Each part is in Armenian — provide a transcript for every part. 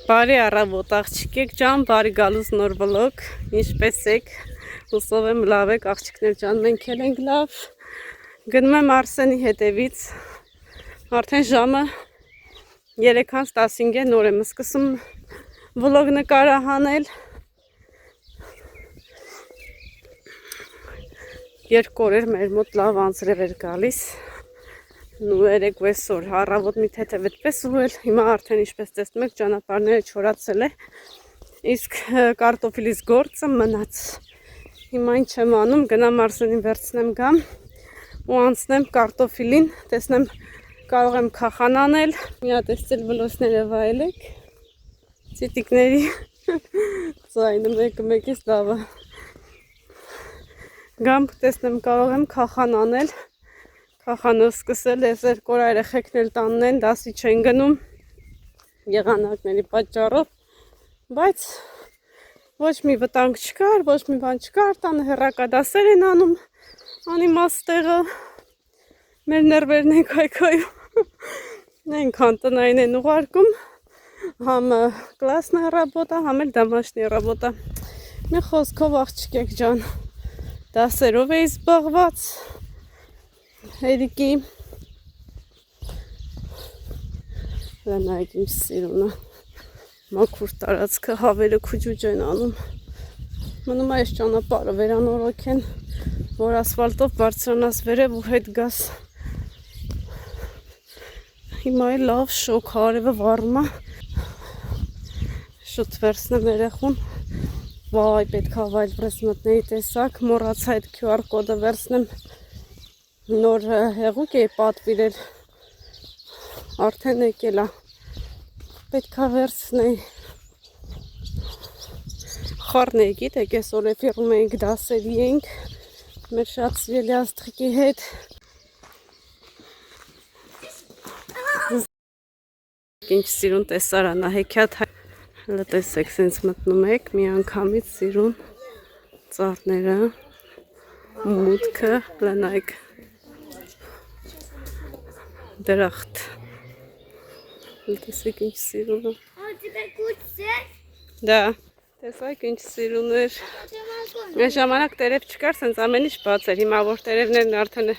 Բարի առավոտ աղջիկեք ջան, բարի գալուս նոր վլոգ, ինչպես եք, հուսով եմ լավ եք աղջիկներ ջան, մենք էլ ենք լավ, գնում եմ Արսենի հետևից, արդեն ժամը 3:15 է, նոր եմ սկսում վլոգ նկարահանել, 2 օր էր մեր մոտ լավ անձրև էր գալիս, նու երեք վեսօր առավոտ մի թեթև այդպես ուղել, հիմա արդեն ինչպես տեսնում եք ճանապարհները չորացել է, իսկ կարտոֆիլից գործը մնաց, հիմա ինչ եմ անում, գնամ Արսենին վերցնեմ գամ ու անցնեմ կարտոֆիլին, տեսնեմ կարող եմ քախան անել, մի հատ էստել վլոսները վայելեք, ծիտիկների ձայնը մեկից լավը, գամ տեսնեմ կարող եմ քախան անել, Քախանը սկսել է 2 օր երեխեքն էլ տանն են, դասի չեն գնում եղանակների պատճառով, բայց ոչ մի վտանգ չկար, ոչ մի բան չկար, տանը հեռակադասեր են անում, անիմաստեղը, մեր ներվերն են քայքայում, այնքան տնային են ուղարկում, համ կլասնա ռաբոտա, համ էլ դամաշնի ռաբոտա, մի խոսքով աղջիկեք ջան, դասերով էի զբաղված, Հերիկի լանայք ինչ սիրունը մաքուր տարածքը հավերը քուջուջ են անում մնում այս ճանապարհը վերանորոգեն որ ասֆալտով բարձրանաս վերև ու հետ գաս հիմա է լավ շոկ հարևը վառում է շուտ վերցնեմ երեխուն վայ պետք է վայլվրես մտնեի տեսակ մոռացա այդ QR կոդը վերցնեմ նոր հեղուկ է պատվիրել, արդեն եկել է, պետք է վերցնեի, խառն է գիտեք, այսօր էֆիրում էինք, դասերի էինք, մեր շատ սիրելի աստղիկի հետ, ինչ սիրուն տեսարանա, հեքիաթ հələ տեսեք, սենց մտնում եք, մի անգամից սիրուն ծառները, մուտքը, լնայք, Դրախտ տեսեք ինչ սիրուն Դա տեսեք ինչ սիրուն էր Այս ժամանակ տերև չկար սենց ամեն ինչ բաց էր հիմա որ տերևներն արդեն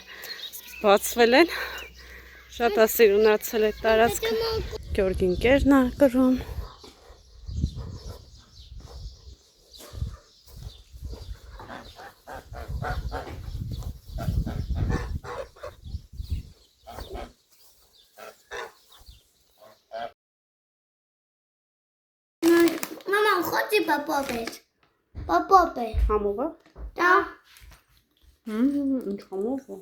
բացվել են շատ ասիրունացել է տարածքը Գյորգին կերն է կրում Պապապ է Համով է? Դա Ինչ համով է?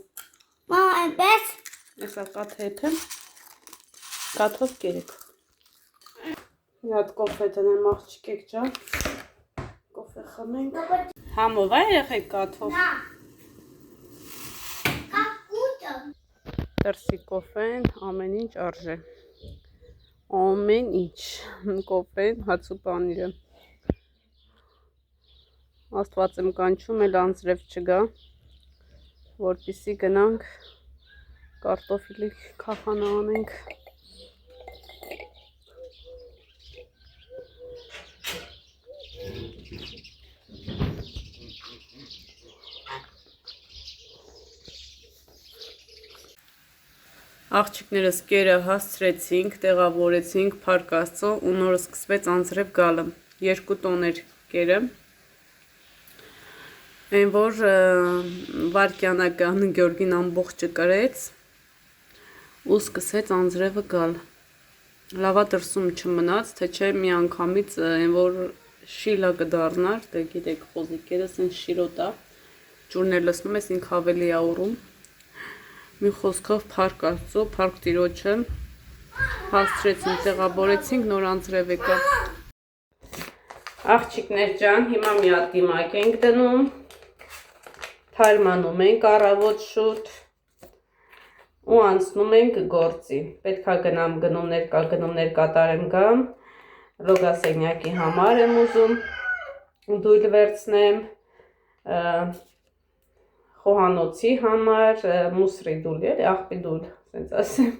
Մամա այնպես Եսա կաթ հետ եմ Կաթով կերեք Մի հատ կոֆե տնեմ աղջիկեք ջան Կոֆե խմենք Համով է երեխեք կաթով? Կակուտը Դրսի կոֆեն ամեն ինչ արժե Ամեն ինչ Կոֆեն հաց ու պանիրը Աստված եմ կանչում էլ անձրև չգա որպեսզի գնանք կարտոֆիլի քախանա անենք Աղջիկներս կերը հասցրեցինք, տեղավորեցինք փառք Աստծո ու նորը սկսվեց անձրև գալը 2 տոն էր կերը Այն որ վարկյանական Գյորգին ամբողջը կրեց ու սկսեց անձրևը գալ լավա դրսում չմնաց թե չէ մի անգամից այն որ շիլա կդառնար դե գիտեք խոզիկերս այն շիրոտ է ջուրներ լսնում ես ինք ավելի է ուռում մի խոսքով փառք Աստծո փառք Տիրոջը հասցրեցինք տեղավորեցինք նոր անձրև եկա Աղջիկներ ջան հիմա մի հատ դիմակ ենք դնում Թարմանում ենք առավոտ շուտ ու անցնում ենք գործի պետք է գնամ գնումներ կատարեմ գամ լոգասենյակի համար եմ ուզում դույլ վերցնեմ խոհանոցի համար մուսրի դույլ էլի աղբի դույլ սենց ասեմ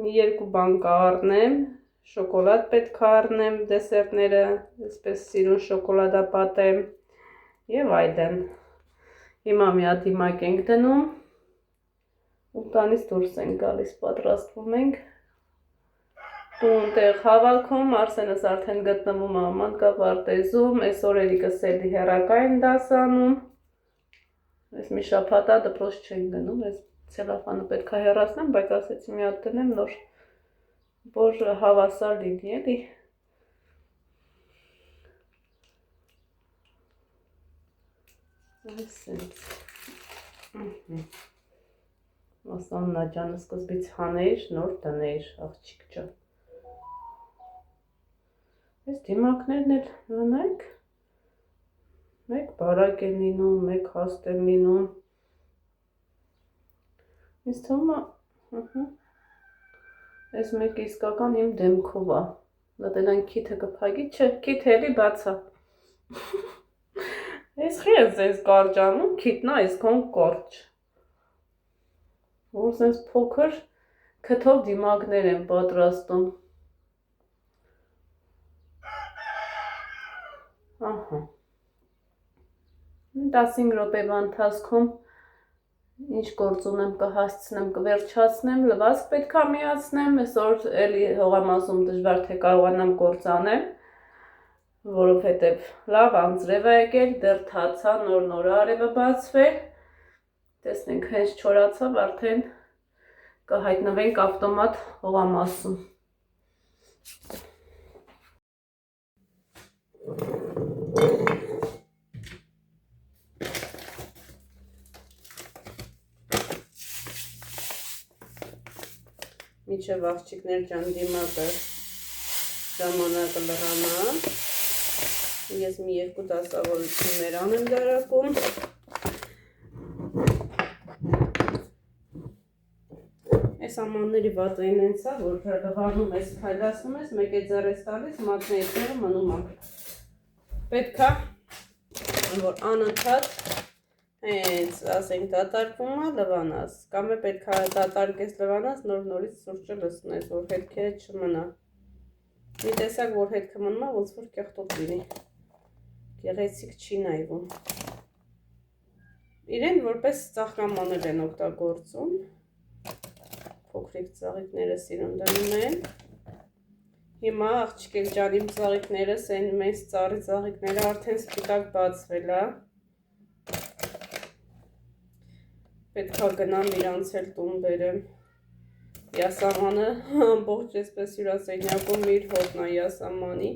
մի 2 բան կառնեմ շոկոլադ պետք է առնեմ դեսերտները, այսպես սիրուն շոկոլադապատեմ եւ այլն։ Հիմա մի հատ դիմակ ենք դնում ու տանից դուրս ենք գալիս, պատրաստվում ենք։ Տունտեղ հավաքում, Արսենս արդեն գտնվում է մանկապարտեզում, այսօր էլիկս էլի հեռակային դասանում։ Այս մի շաբաթ դպրոց չենք գնում, այս ցելոֆանը պետք է հեռացնեմ, բայց ասեցի մի հատ դնեմ, որ հավասար լինի, էլի։ Այսպես։ Ասաննա ջան, սկզբից հանեիր, նոր դներ, աղջիկ ջան։ Այս դիմակներն էլ լնայք, մեկ բարակ են լինում, մեկ հաստ են լինում։ Ինձ թվում է, այս մեկը իսկական իմ դեմքով է։ Դատենան քիթը կփակի, չէ, քիթը էլի բաց է։ Այս խի ես ես կարճանում, քիթն է այսքան կարճ։ Որ սենց փոքր քթով դիմակներ են պատրաստում։ Ահա։ 15 րոպեվա ընթացքում ինչ գործ ունեմ կհասցնեմ, կվերջացնեմ, լվացք պետք է միացնեմ, այսօր էլի հողամասում դժվար թե կարողանամ գործ անեմ, որովհետև լավ անձրև է եկել, դեռ թացա, նոր արևը բացվել, տեսնենք հենց չորացավ, արդեն կհայտնվենք ավտոմատ հողամասում։ Միջև աղջիկներ ջան դիմակը ժամանակը լռանա, ես մի երկու դասավորություններ անեմ դարակում, այս ամանների վատային ենցա, որ լղանում ես, հայլասնում ես, մեկ է ձեր ես տալիս, մատնեիքները մնում ակ, պետք է, որ անընդհատ հենց ասենք դատարկվում է լվանաս, կամ է պետք է դատարկես լվանաս, նորից սուրճը լսնես, որ հետքերը չմնա։ Մի տեսակ, որ հետքը մնում է, ոնց որ կեղտոտ լինի։ Գեղեցիկ չի նայվում։ Իրեն որպես ծաղկամանել են օգտագործում։ Փոքրիկ ծաղիկները սիրուն դնում են։ Հիմա աղջիկել ջան իմ ծաղիկներս, այն մեծ ծառի ծաղիկները արդեն սպիտակ բացվել է։ Պետք է գնամ իրանց էլ տուն բերեմ։ Յասամանը ամբողջ այսպես հյուրասենյակում իր հոտն է յասամանի,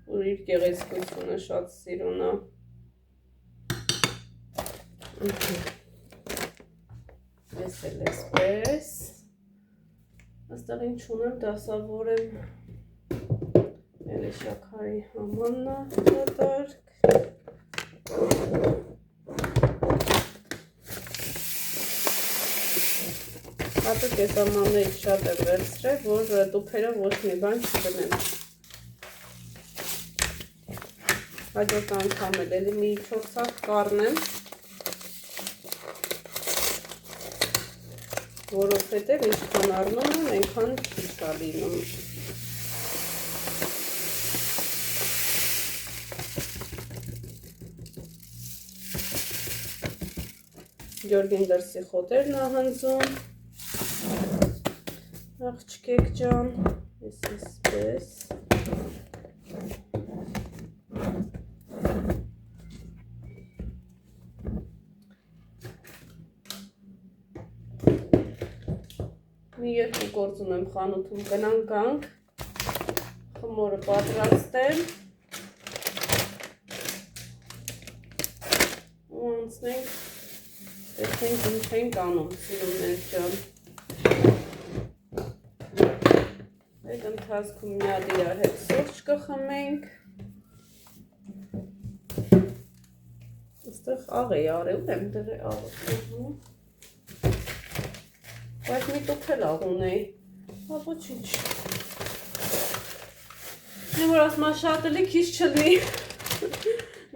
ու իր գեղեցկությունը շատ սիրուն է։ Ես էլ այսպես։ Աստեղ ինչ ունեմ, դասավորեմ էլի շաքարի ամանն է դատարկ։ Հատուկ ես ամաններից շատ եմ վերցրել, որ տուփերը ոչ մի բան չդնեմ։ Հաջորդ անգամ էլի մի 4 սաղ կառնեմ, որովհետև ինչքան առնում եմ, այնքան քիչ է լինում։ Գյորգին դրսի խոտերն է հնձում։ Աղջկեք ջան, այսպես։ Մի երկու գործ ունեմ խանութում գնանք գանք, խմորը պատրաստեմ ու անցնենք, տեսնենք ինչ ենք անում, սիրուններ ջան։ Այդ ընթացքում մի հատ իրար հետ սուրճ կխմենք։ Այստեղ աղ էի արել, եմ դրել աղը։ Բայց մի տուփ էլ աղ ունեի։ Հա ոչինչ։ Իմ որ ասում շատ էլի քիչ չլինի։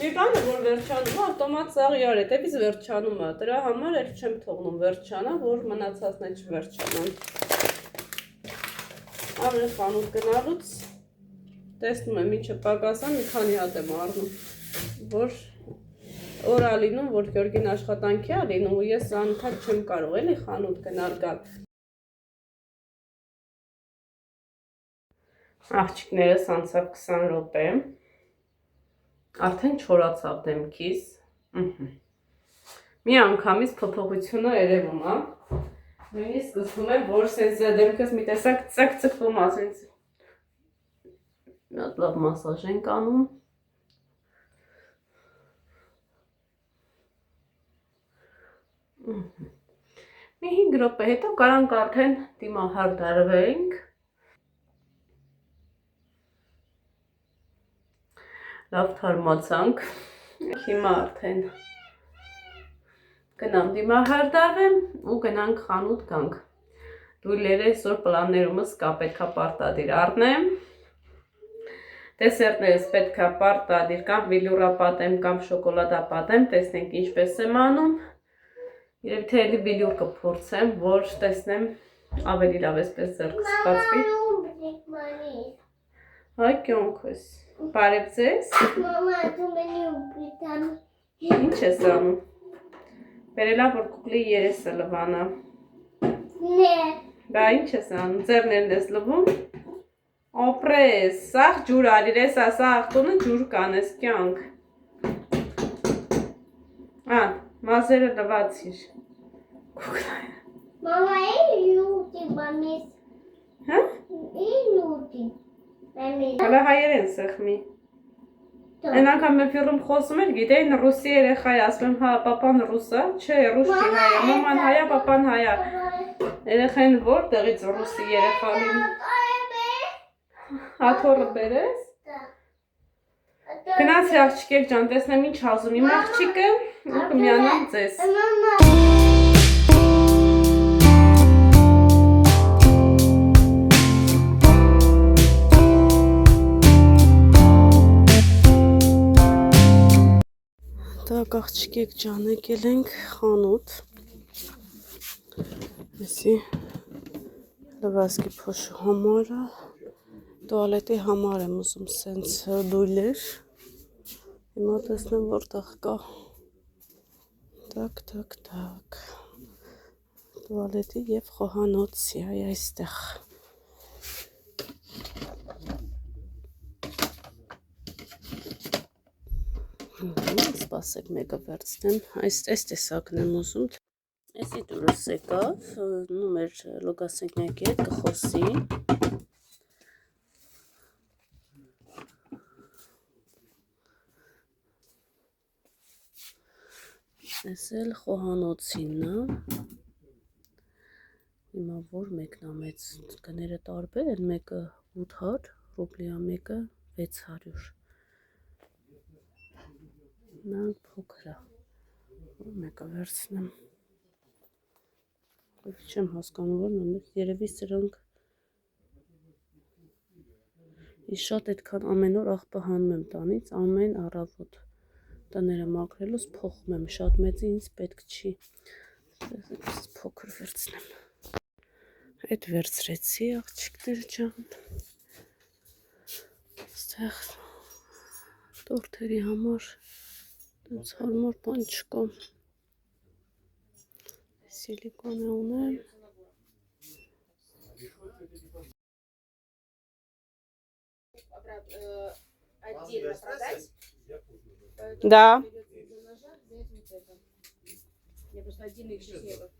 Մի բանը որ վերջանում է, ավտոմատ սաղ իրար հետևից վերջանում է։ Դրա համար էլ չեմ թողնում վերջանա, որ մնացածն էլ չվերջանան։ ամեն խանութ գնալուց տեսնում եմ ինչը պակասա մի քանի հատ եմ առնում, որ օր ա լինում, որ Գյորգին աշխատանքի ա լինում ու ես անընդհատ չեմ կարող էլի խանութ գնալ գալ։ Աղջիկներս անցավ 20 րոպե, արդեն չորացավ դեմքիս, մի անգամից փոփոխությունը երևում ա, նույնիսկ զգում եմ, որ սենց դեմքս մի տեսակ ծկ-ծկվում ա, սենց մի հատ լավ մասաժ ենք անում։ Մի 5 րոպե հետո կարանք արդեն դիմահարդարվենք։ Լավ թարմացանք, հիմա արդեն գնամ դիմահարդարվեմ ու գնանք խանութ գանք։ Դույլերը այսօր պլաններումս կա պետքա պարտադիր առնեմ։ Դեսերտներս պետքա պարտադիր կամ վիլյուրա պատեմ կամ շոկոլադա պատեմ, տեսնենք ինչպես եմ անում։ Երևի թե էլի վիլյուր կփորձեմ, որ տեսնեմ ավելի լավ էսպես ձեռքս ստացվի։ Հայ կյանքս, բարև ձեզ։ Ինչ ես անում։ Բերելա որ կուկլի երեսը լվանա։ Բա ինչ ես անում, ձեռներն ես լվում։ Օպրես, սաղ ջուր ալիր ես, ասա աղտոնը ջուր կանես կյանք։ Մազերը լվացիր։ Մամա, լուտի բանես։ Հա? Լուտի։ Հալա հայերեն սեղմի։ Են անգամ մեր ֆիրում խոսում էր, գիտեին ռուսի երեխա է, ասում եմ հա, պապան ռուսա, չէ, ռուս չի հայա, մաման հայա, պապան հայա։ Երեխային որտեղից ռուսի երեխա լինի։ Հաթորը բերես։ Գնացի աղջիկեք ջան, տեսնեմ ինչ ասում իմ աղջիկը ու կմիանամ ձեզ։ Так, աղջիկեք ջան, եկել ենք խանութ։ Էսի լվազքի փոշու համարը, տուալետի համար եմ ուզում սենց դույլեր։ Հիմա տեսնեմ որտեղ կա։ Так, տուալետի և խոհանոցի, այ այստեղ։ Սպասեք մեկը վերցնեմ, այս տեսակն եմ ուզում։ Էսի դուրս եկավ, մեր լոգասենյակի հետ կխոսի։ Էս էլ խոհանոցինն է։ Հիմա որ մեկն է մեծ, գները տարբեր են, մեկը 800 ռուբլի է, մեկը 600։ Նրանք փոքր է, որ մեկը վերցնեմ։ Չեմ հասկանում, որ նամից, երևի սրանք Ես շատ այդքան ամեն օր աղբը հանում եմ տանից, ամեն առավոտ տները մաքրելուց փոխում եմ, շատ մեծի ինձ պետք չի, փոքր վերցնեմ։ Այդ վերցրեցի աղջիկներ ջան, ստեղ տորթերի համար դենց հարմար բան չկա, սիլիկոն է ունեմ, отдельно продать. Да. Я просто отдельно их сейчас нету.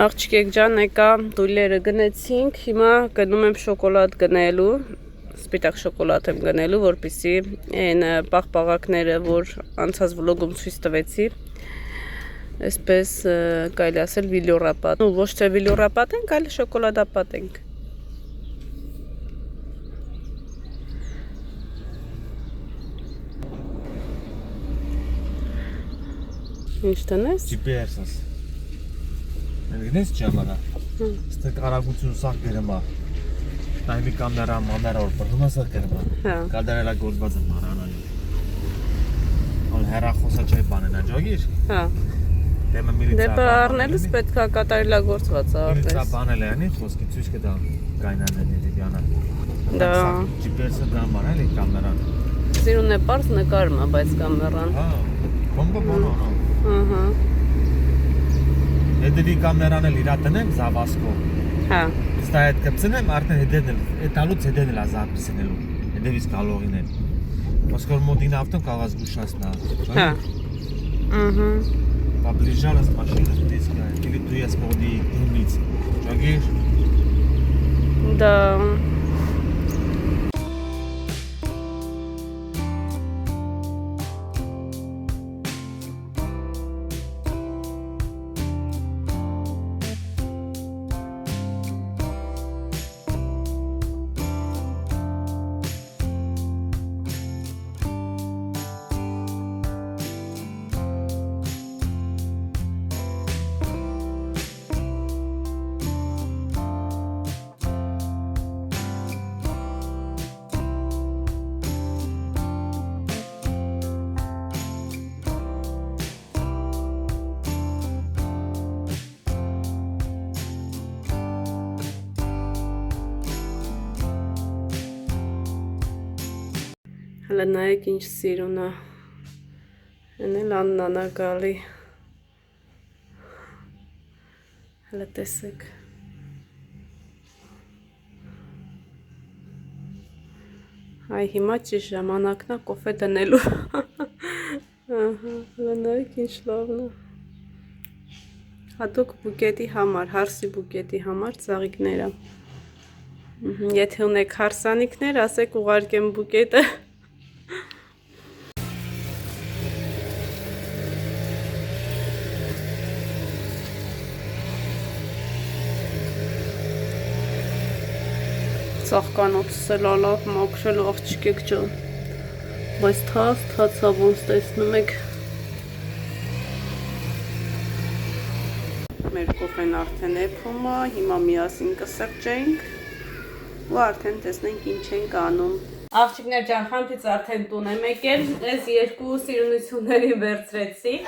Աղջիկեք ջան, եկա դույլերը գնեցինք, հիմա գնում եմ շոկոլադ գնելու, սպիտակ շոկոլադ եմ գնելու, որպեսզի այն պաղպաղակները, որ անցած վլոգում ցույց տվեցի, այսպես կարելի ասել վիլյուրապատ, ու ոչ թե վիլյուրապատ ենք, այլ շոկոլադապատ ենք։ Ինչ տնես։ GPS-ս։ Գնես ճամարա։ Ստեղ արագություն սաղ գրմա։ Տայմի կամերա մամերա որ բռնում ասա գրմա։ Կադարելա գործված եմ արանալի։ Ալ հերախոսա չէ բանենա ջոգիր։ Հա։ Դեմը միլիցա։ Դե առնելուց պետք է կատարելագործված Միլիցա արվես։ բանել է անի խոսքի ցույց կտա գայնաների դիանա։ Դա GPS-ը դա բանել է կամերան։ Սիրուն է պարզ նկարում է, բայց կամերան։ Հա, բոմբա բանո։ Ահա։ Հետևի կամերան էլ իրա տնեմ զավասկո։ Հա։ Ստա այդ կպցնեմ արդեն հետևն էլ, այդ տալուց հետևն էլ ազապիսնելու։ Հետևից գալողին էլ։ Ոսկոր մոդին ավտոն կարող զգուշացնա։ Հա։ Ահա։ Поближалась машина близко. Или tu ես մոդի դիմից։ Ճագիր։ Да. Հələ նայեք ինչ սիրուն է։ Են էլ Աննան է գալի։ Հələ տեսեք։ Այ հիմա ճիշտ ժամանակն է կոֆե դնելու։ Ահա, հələ նայեք ինչ լավն է։ Հատուկ բուկետի համար, հարսի բուկետի համար ծաղիկները։ Եթե ունեք հարսանիքներ, ասեք ուղարկեմ բուկետը։ Ծաղկանոցը լալավ մաքրել աղջիկեք ջան, բայց թացա ոնց տեսնում եք։ Մեր կոֆեն արդեն էփում է, հիմա միասին կսրճենք ու արդեն տեսնենք ինչ ենք անում։ Աղջիկներ ջան, խանթից արդեն տուն եմ եկել, ես երկու սիրունությունների վերցրեցի,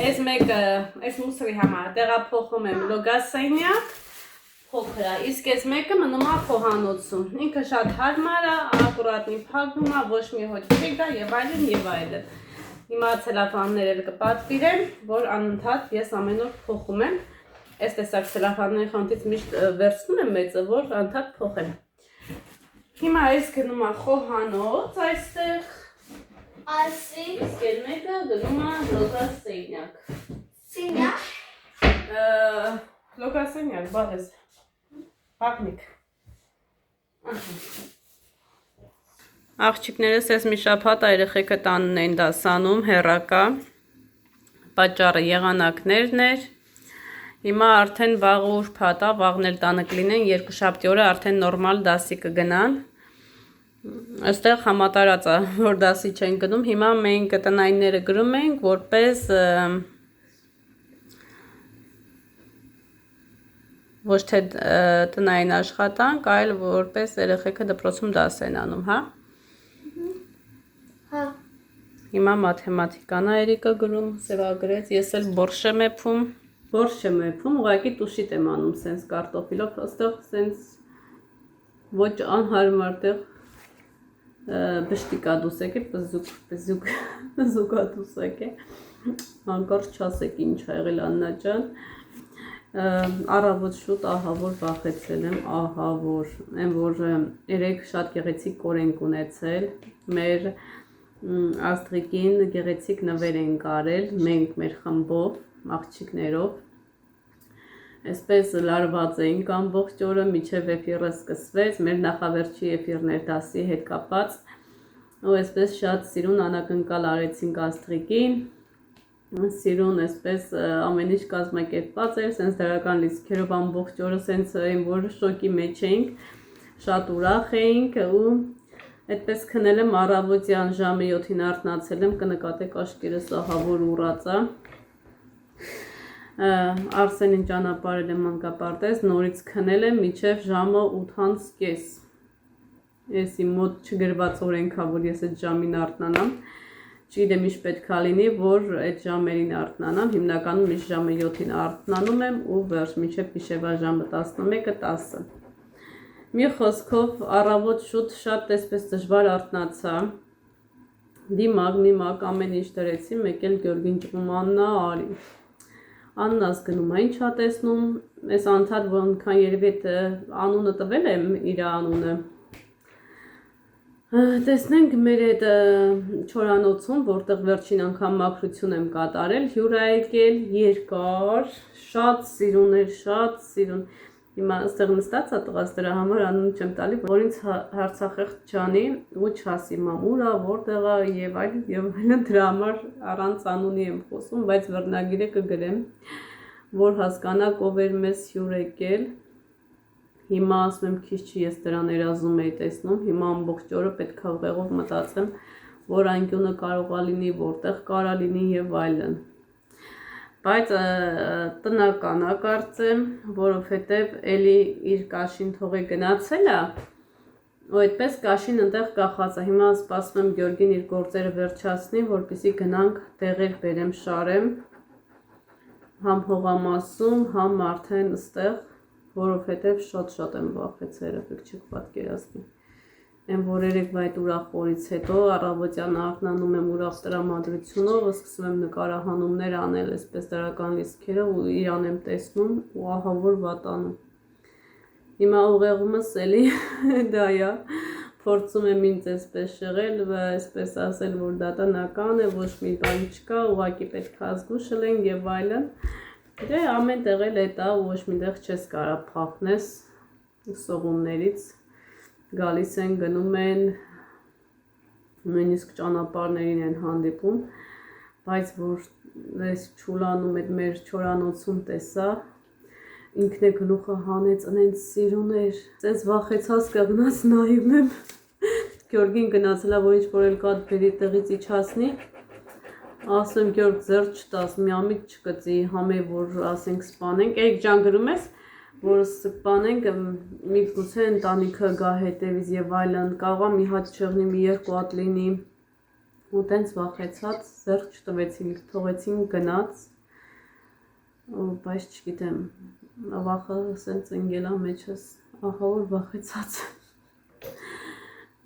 ես մեկը, ես մուսրի համար տեղափոխում եմ լոգասենյակ, փոքր է, իսկ ես մեկը մնում է խոհանոցում, ինքը շատ հարմար է, ակուրատնի փակվում է, ոչ մի հոտ չի գա եւ այլն եւ այլն։ Հիմա ցելոֆաններ էլ կպատվիրեմ, որ անընդհատ ես ամեն օր փոխում եմ։ Այս տեսակ ցելոֆանների խանթից միշտ վերցնում եմ մեծը, որ անընդհատ փոխեմ։ Հիմա ես գնում եմ խոհանոց այստեղ։ Իսկ էլ մեկը գնում է լոգասենյակ։ Սենյակ։ Լոգասենյակ, բալես։ Պակնիկ։ Աղջիկներս ես մի շաբաթ երեխեքը տանն են դասանում, հեռակա, պատճառը եղանակներն էր, հիմա արդեն վաղ ուրբաթ է, վաղն էլ տանը կլինեն, երկուշաբթի օրը արդեն նորմալ դասի կգնան, այստեղ համատարած է, որ դասի չեն գնում, հիմա մենք տնայինները գրում ենք, որպես ոչ թե տնային աշխատանք, այլ որպես երեխեքը դպրոցում դաս են անում, հա։ Հա։ Հիմա մաթեմատիկան է Երիկը գրում, սևագրեց, ես էլ բորշ եմ եփում, ուղղակի տուշիտ եմ անում սենց կարտոֆիլով, այստեղ սենց ոչ անհարմար տեղ բշտիկա դուսեք է, պզուկա դուսեք է, անկարծ չասեք ինչ ա եղել Աննա ջան, առավոտ շուտ ահա որ վախեցել եմ, ահա որ, այն որ երեք շատ գեղեցիկ կորենք ունեցել, մեր Աստղիկին գեղեցիկ նվեր են կարել, մենք մեր խմբով, աղջիկներով, այսպես լարված էինք ամբողջ օրը, մինչև էֆիրը սկսվեց, մեր նախավերջի էֆիրներ դասի հետ կապած, ու այսպես շատ սիրուն անակնկալ արեցինք Աստղիկին, սիրուն այսպես ամեն ինչ կազմակերպված էր, սենց դրական լիցքերով ամբողջ օրը սենց այն որ շոկի մեջ էինք, շատ ուրախ էինք ու այդպես քնել եմ առավոտյան ժամը 7-ին արթնացել եմ, կնկատեք աշկերս ահա որ ուռած է, Արսենին ճանապարհել եմ մանկապարտեզ, նորից քնել եմ մինչև ժամը 8:30, ես իմ մոտ չգրված օրենք ա, որ ես այդ ժամին արթնանամ, Չգիտեմ ինչ պետք է լինի, որ այդ ժամերին արթնանամ, հիմնականում միշտ ժամը 7-ին արթնանում եմ ու վերջ մինչև գիշերվա ժամը 11-10։ Մի խոսքով առավոտ շուտ շատ տեսպես դժվար արթնացա։ Դիմակ ամեն ինչ դրեցի, մեկ էլ Գյորգին ճկում Աննա արի։ Աննաս գնում է, ինչ ա տեսնում, այս անդադ որքան երևի անունը տվել եմ իր անունը։ Տեսնենք մեր այդ չորանոցում, որտեղ վերջին անգամ մաքրություն եմ կատարել, հյուր ա եկել երկար, շատ սիրուն։ Հիմա այստեղ նստած ա տղաս դրա համար անուն չեմ տալի, որ ինձ հարցախեղծ չանի ու չասի մամ ուր ա, որտեղ ա եւ այլն դրա համար առանց անունի եմ խոսում, բայց վերնագիրը կգրեմ, որ հասկանաք ով էր մեզ հյուր եկել։ Հիմա ասում եմ քիչ չի ես դրան երազում էի տեսնում, հիմա ամբողջ օրը պետք է ուղեղով մտածեմ, որ անկյունը կարող է լինի, որտեղ կարա լինի եւ այլն։ Բայց տնական է կարծեմ, որովհետև էլի իր կաշին թողե գնացել է, ու այդպես կաշին ընդեղ կախած է։ Հիմա սպասում եմ Գյորգին իր գործերը վերջացնի, որպեսզի գնանք տեղեր բերեմ շարեմ, համ հողամասում, համ արդեն ստեղ, որովհետև շատ եմ վախեցել, երբեք չեք պատկերացնի։ Եմ որ երեկվա այդ ուրախ օրից հետո առավոտյան արթնանում եմ ուրախ տրամադրությունով, սկսում եմ նկարահանումներ անել այսպես դրական լիցքերով ու իրան եմ տեսնում ու ահա որ վատանում։ Հիմա ուղեղումս էլի դա է, փորձում եմ ինձ այսպես շեղել ու այսպես ասել, որ դա տնական է, ոչ մի բան չկա, ուղղակի պետք է ազգուշ լինենք եւ այլն։ Դե ամեն տեղ էլ է դա, ոչ միտեղ չես կարա փախնես սողուններից։ Գալիս են, գնում են, նույնիսկ ճանապարհներին են հանդիպում, բայց որ այս չուլանում այդ մեր չորանոցում տեսա, ինքն է գլուխը հանեց, անենց սիրուն էր, ցենց վախեցած կգնաց նայում եմ, Գյորգին գնացել է, որ ինչ-որ էլ կատ բերի տեղից իջացնի, ասում եմ Գյորգ ձեռ չտաս, միամիտ չկծի, համե որ ասենք սպանենք, Էրիկ ջան գրում ես, որ սպանենք, միգուցե ընտանիքը գա հետևից եւ այլն, կարող է մի հատ չեղնի, մի երկու հատ լինի, ու տենց վախեցած ձեռք չտվեցինք, թողեցինք գնաց, բայց չգիտեմ, վախը սենց ընկել ա մեջս, ահա որ վախեցած։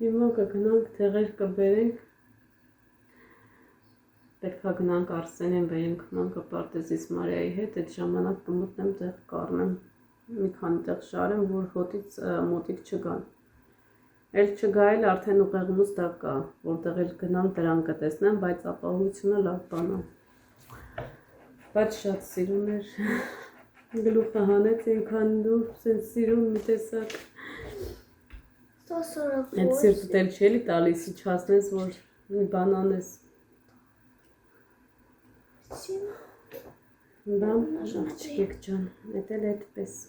Հիմա կգնանք տեղեր կբերենք, պետք է գնանք Արսենեն բերենք մանկը պարտեզից Մարիայի հետ, այդ ժամանակ կմտնեմ տեղ կառնեմ։ Մի քանի տեղ շարեմ, որ հոտից մոտիկ չգան։ Էլ չգա էլ արդեն ուղեղումս դա կա, որտեղ էլ գնամ դրան կտեսնեմ, բայց ապահովությունը լավ բան է։ Բայց շատ սիրուն էր։ Գլուխը հանեց ինքան դու, սենց սիրուն մի տեսակ։ Այդ սիրտդ էլ չի էլի տալիս, իջացնես, որ մի բան անես։ Բամ, աղջիկեք ջան, էդ էլ այդպես։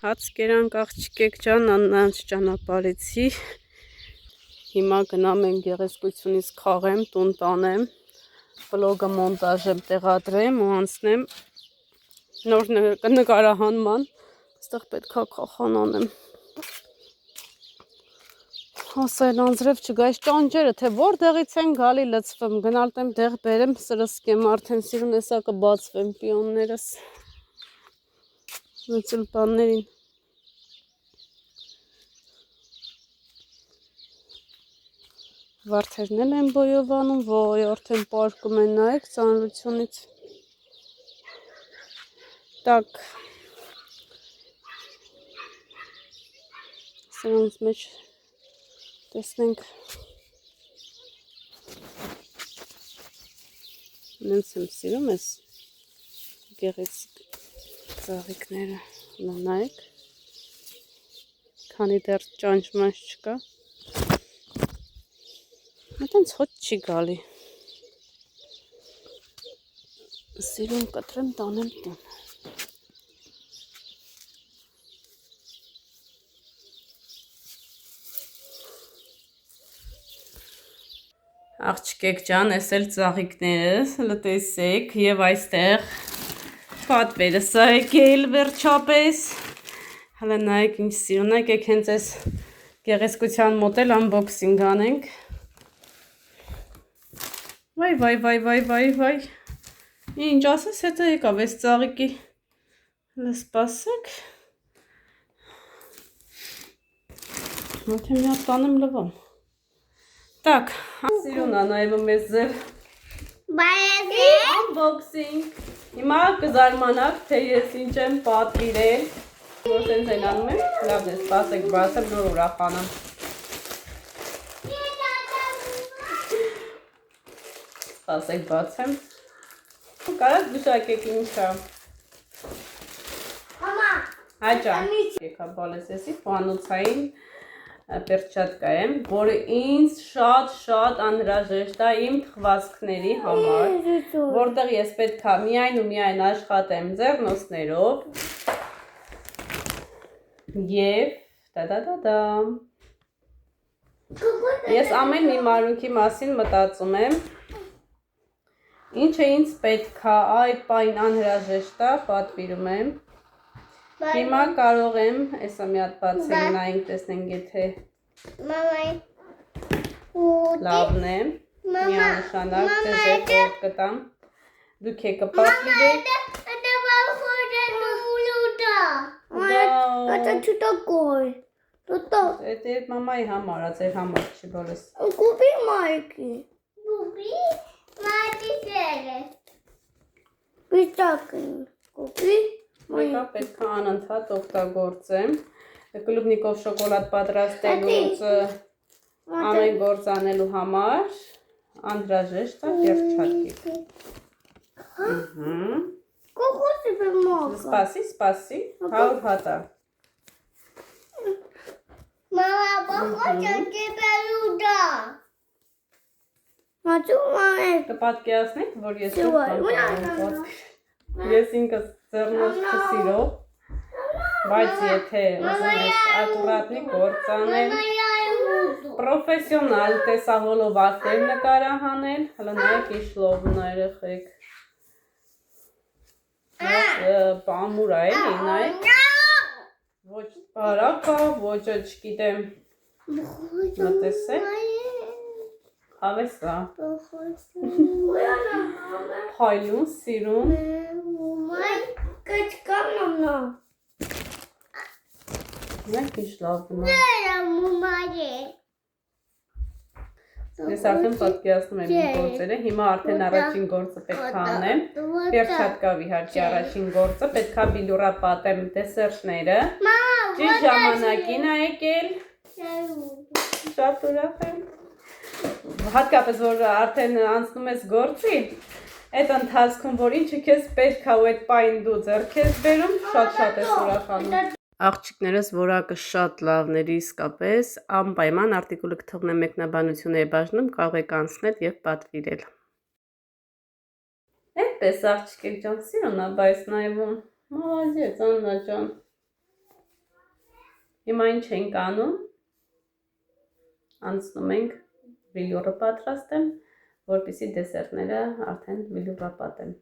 Հաց կերանք աղջիկեք ջան, աննանց ճանապարհեցի, հիմա գնամ եմ գեղեցկությունից քաղեմ, տուն տանեմ, վլոգը մոնտաժեմ, տեղադրեմ ու անցնեմ նոր նկարահանման, այստեղ պետք է կախան անեմ, ասել անձրև չգայս ճանջերը, թե որտեղից են գալի լցվեմ, գնալ տեմ դեղ բերեմ, սրսկեմ արդեն սիրուն էսա կբացվեմ պիոններս, լցել բաններին, վարդերն էլ են բոյովանում, ոյ, արդեն պարկում են նայեք ծանրությունից, տակ, սրանց մեջ տեսնենք, նենց եմ սիրում ես գեղեցիկ ծաղիկները, նայեք, քանի դեռ ճանճմանջ չկա, այդենց հոտ չի գալի, Սիրուն կտրեմ տանեմ տուն։ Աղջկեք ջան, ես էլ ծաղիկներս լտեսեք եւ այստեղ պատվերս է եկել վերջապես։ Հələ նայեք ինչ սիրուն է, եկեք հենց այս գեղեցկության մոտ էլ unboxing անենք։ Վայ։ Ինչ ասես, հետո եկավ այս ծաղիկի։ Հələ սպասեք։ Մոթե մի հատ տանեմ լվամ։ Так, սիրուն է նայվում մեզ ձեր unboxing։ Հիմա կզարմանաք, թե ես ինչ եմ պատվիրել։ Որ սենց են անում եմ, լավն է, սպասեք, բացեմ, նոր ուրախանամ։ Սպասեք, բացեմ։ Կարաս գուշակեք ինչա։ Հաճան, եկա բալես եսի, պանոցային պերչատկա եմ, որը ինձ շատ անհրաժեշտ է իմ թխվածքների համար, որտեղ ես պետք է միայն ու միայն աշխատեմ ձեռնոցներով և տա-տա-տա-տամ։ Ես ամեն մի մանրուքի մասին մտածում եմ, ինչը ինձ պետք է այդ պահին անհրաժեշտ է, պատվիրում եմ։ Հիմա կարող եմ, այսա մի հատ բացել նայենք, տեսնենք եթե լավն է, միանշանակ ձեզ է խորտ կտամ, դուք եկը պատվիրեք։ Это что такое? Это մամայի համար, ձեր համար չի բոլես։ Купи майки. Купи майки серые. Пистаки. Купи. Մեկա պետք է անընդհատ օգտագործեմ։ Կլուբնիկով շոկոլադ պատրաստելուց ամեն գործ անելու համար անհրաժեշտ է պերչատկիկ։ Кого тебе много? Սպասի, 100 հատա։ Мама, похоже, тебе люда. Смотри, мама. Կպատկերացնեք, որ ես ես ինքս ձեռնոց չսիրով, բայց եթե ուզում ես ակուրատնի գործ անել, պրոֆեսիոնալ տեսահոլով արտեր նկարահանել, հələ նայեք ինչ լովն է երեխեք։ Պամուր է էլի, նայեք։ Ոչ բարակ է, ոչ չգիտեմ, մտեսեք։ Հավես է։ Փայլուն, սիրուն։ Նայք ինչ լավն է։ Ես արդեն պատկերացնում եմ իմ գործերը, հիմա արդեն առաջին գործը պետք է անեմ, պերչատկավ իհարկե առաջին գործը, պետք է բիլուրա պատեմ դեսերտները, ճիշտ ժամանակին է եկել, շատ ուրախ եմ, հատկապես որ արդեն անցնում ես գործի, այդ ընթացքում որ ինչը քեզ պետք է ու այդ պահին դու ձեռք ես բերում, շատ ես ուրախանում։ Աղջիկներս որակը շատ լավն էր իսկապես, անպայման արտիկուլը կթողնեմ մեկնաբանությունների բաժնում, կարող եք անցնել և պատվիրել։ Այդպես աղջիկեք ջան, սիրուն է բայց նայվում, մալազեց Աննա ջան։ Հիմա ինչ ենք անում, անցնում ենք վիլյուրը պատրաստեմ, որպեսզի դեսերտները արդեն վիլյուրապատ եմ։